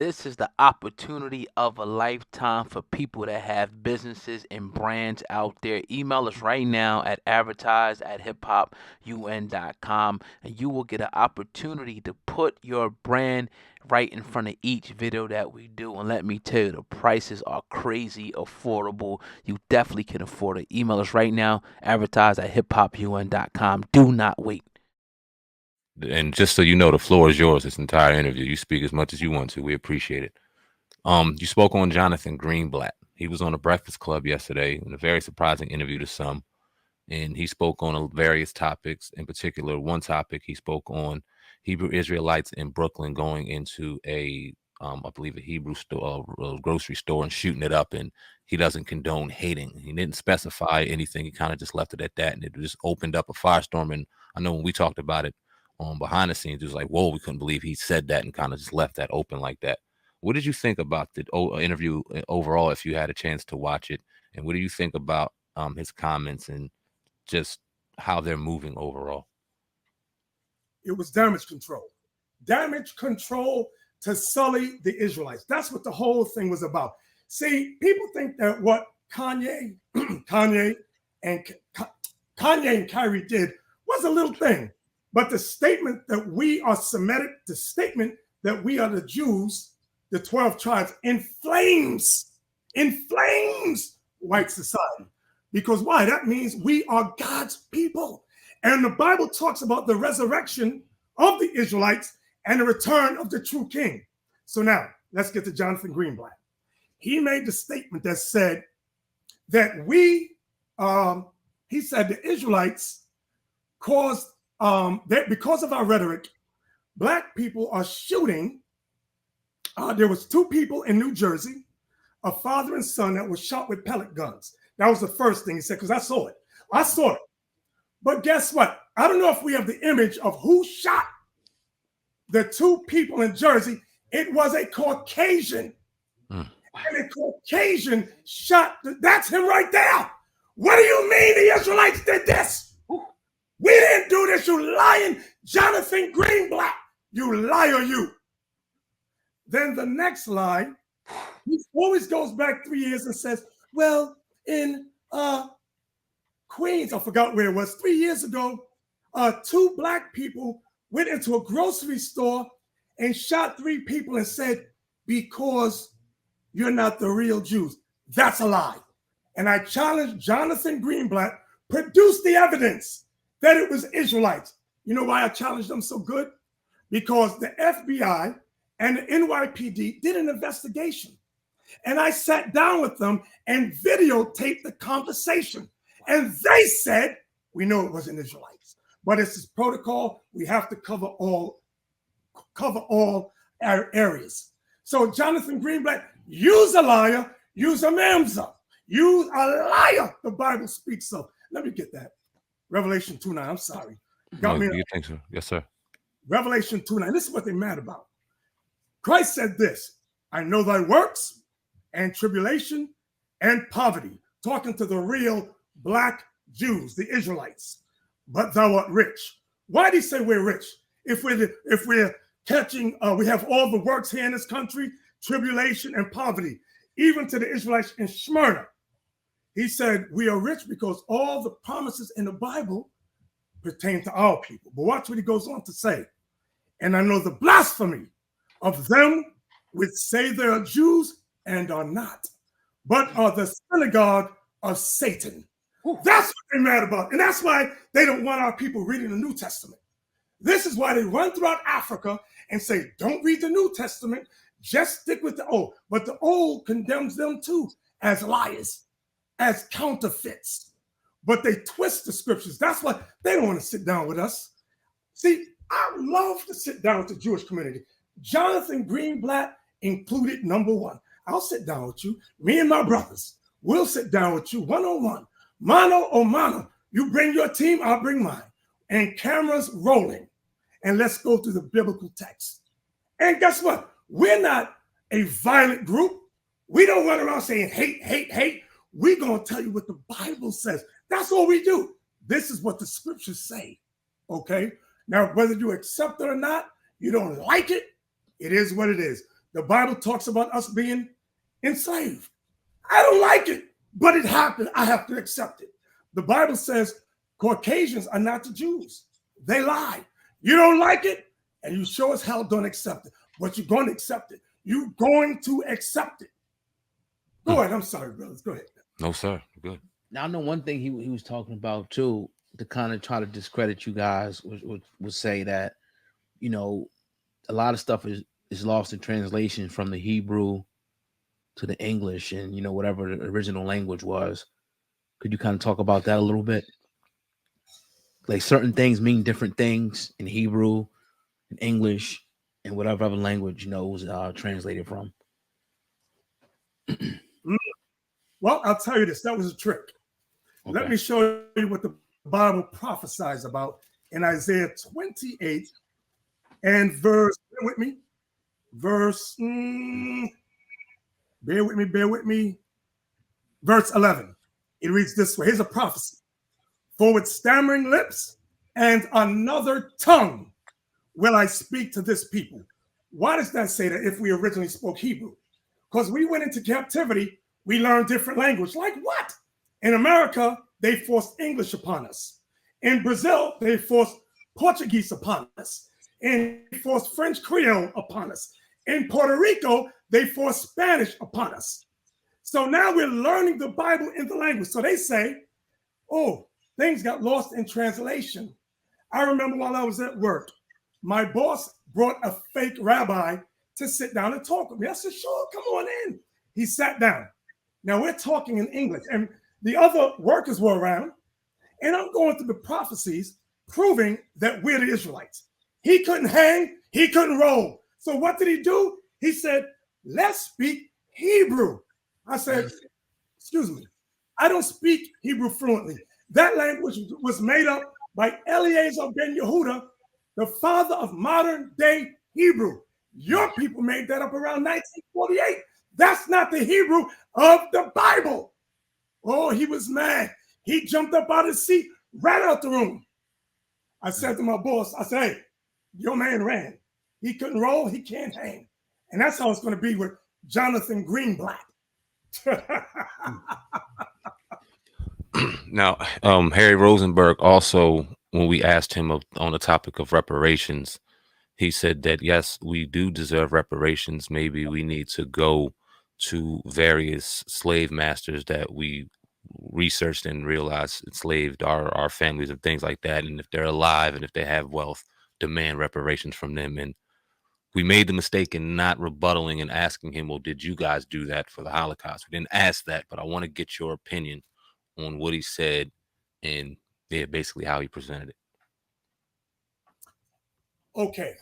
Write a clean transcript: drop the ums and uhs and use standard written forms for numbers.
This is the opportunity of a lifetime for people that have businesses and brands out there. Email us right now at advertise@hiphopun.com and you will get an opportunity to put your brand right in front of each video that we do. And let me tell you, the prices are crazy affordable. You definitely can afford it. Email us right now, advertise@hiphopun.com. Do not wait. And just so you know, the floor is yours. This entire interview. You speak as much as you want to. We appreciate it. You spoke on Johnathan Greenblatt. He was on the Breakfast Club yesterday in a very surprising interview to some, and he spoke on various topics. In particular, one topic he spoke on Hebrew Israelites in Brooklyn going into I believe a Hebrew store, grocery store, and shooting it up. And he doesn't condone hating. He didn't specify anything. He kind of just left it at that, and it just opened up a firestorm. And I know when we talked about it behind the scenes, it was like, whoa, we couldn't believe he said that, and kind of just left that open like that. What did you think about the interview overall, if you had a chance to watch it? And what do you think about his comments and just how they're moving overall? It was damage control. Damage control to sully the Israelites. That's what the whole thing was about. See, people think that what Kanye and Kyrie did was a little thing. But the statement that we are Semitic, the statement that we are the Jews, the 12 tribes, inflames white society. Because why? That means we are God's people. And the Bible talks about the resurrection of the Israelites and the return of the true king. So now, let's get to Johnathan Greenblatt. He made the statement that said that he said the Israelites caused, that because of our rhetoric, Black people are shooting. There was 2 people in New Jersey, a father and son, that was shot with pellet guns. That was the first thing he said, because I saw it. But guess what? I don't know if we have the image of who shot the 2 people in Jersey. It was a Caucasian. And a Caucasian shot. That's him right there. What do you mean the Israelites did this? We didn't do this, you lying Johnathan Greenblatt. You liar, you. Then the next line, he always goes back 3 years and says, well, in Queens, I forgot where it was, 3 years ago, 2 Black people went into a grocery store and shot 3 people and said, because you're not the real Jews. That's a lie. And I challenge Johnathan Greenblatt, produce the evidence that it was Israelites. You know why I challenged them so good? Because the FBI and the NYPD did an investigation. And I sat down with them and videotaped the conversation. And they said, we know it wasn't Israelites, but it's this protocol. We have to cover all areas. So Johnathan Greenblatt, use a liar, use a mamza, use a liar, the Bible speaks of. Let me get that. Revelation 2:9, I'm sorry. You think so? Yes, sir. Revelation 2:9, this is what they're mad about. Christ said this, I know thy works and tribulation and poverty, talking to the real Black Jews, the Israelites, but thou art rich. Why did he say we're rich? If we're catching, we have all the works here in this country, tribulation and poverty, even to the Israelites in Smyrna. He said we are rich because all the promises in the Bible pertain to our people. But watch what he goes on to say. And I know the blasphemy of them which say they are Jews and are not, but are the synagogue of Satan. That's what they're mad about. And that's why they don't want our people reading the New Testament. This is why they run throughout Africa and say, don't read the New Testament, just stick with the Old. But the Old condemns them too as liars, as counterfeits. But they twist the scriptures. That's why they don't want to sit down with us. See, I love to sit down with the Jewish community. Johnathan Greenblatt included, number one. I'll sit down with you. Me and my brothers, we'll sit down with you one-on-one. Mano o mano. You bring your team, I'll bring mine. And cameras rolling. And let's go through the biblical text. And guess what? We're not a violent group. We don't run around saying hate, hate, hate. We're going to tell you what the Bible says. That's all we do. This is what the scriptures say. Okay? Now, whether you accept it or not, you don't like it, it is what it is. The Bible talks about us being enslaved. I don't like it, but it happened. I have to accept it. The Bible says Caucasians are not the Jews. They lie. You don't like it, and you sure as hell don't accept it. But you're going to accept it. You're going to accept it. Go ahead. I'm sorry, brothers. Go ahead. No, sir. Good. Now I know one thing he was talking about too, to kind of try to discredit you guys, would say that, you know, a lot of stuff is lost in translation from the Hebrew to the English, and you know, whatever the original language was. Could you kind of talk about that a little bit? Like certain things mean different things in Hebrew, in English, and whatever other language, you know, was translated from. Well, I'll tell you this. That was a trick. Okay. Let me show you what the Bible prophesies about in Isaiah 28 and verse, bear with me, bear with me, verse 11. It reads this way. Here's a prophecy. For with stammering lips and another tongue will I speak to this people. Why does that say that if we originally spoke Hebrew? Because we went into captivity, we learned different language. Like what? In America, they forced English upon us. In Brazil, they forced Portuguese upon us. And they forced French Creole upon us. In Puerto Rico, they forced Spanish upon us. So now we're learning the Bible in the language. So they say, oh, things got lost in translation. I remember while I was at work, my boss brought a fake rabbi to sit down and talk with me. I said, sure, come on in. He sat down. Now we're talking in English, and the other workers were around, and I'm going through the prophecies proving that we're the Israelites. He couldn't hang, he couldn't roll. So what did he do? He said, let's speak Hebrew. I said, excuse me, I don't speak Hebrew fluently. That language was made up by Eliezer ben Yehuda, the father of modern day Hebrew. Your people made that up around 1948. That's not the Hebrew of the Bible. Oh, he was mad. He jumped up out of his seat, ran out the room. I said to my boss, I said, hey, your man ran. He couldn't roll, he can't hang. And that's how it's going to be with Johnathan Greenblatt. Now, Harry Rosenberg also, when we asked him on the topic of reparations, he said that, yes, we do deserve reparations. Maybe we need to go to various slave masters that we researched and realized enslaved our families and things like that. And if they're alive and if they have wealth, demand reparations from them. And we made the mistake in not rebuttaling and asking him, well, did you guys do that for the Holocaust? We didn't ask that, but I want to get your opinion on what he said and basically how he presented it. Okay,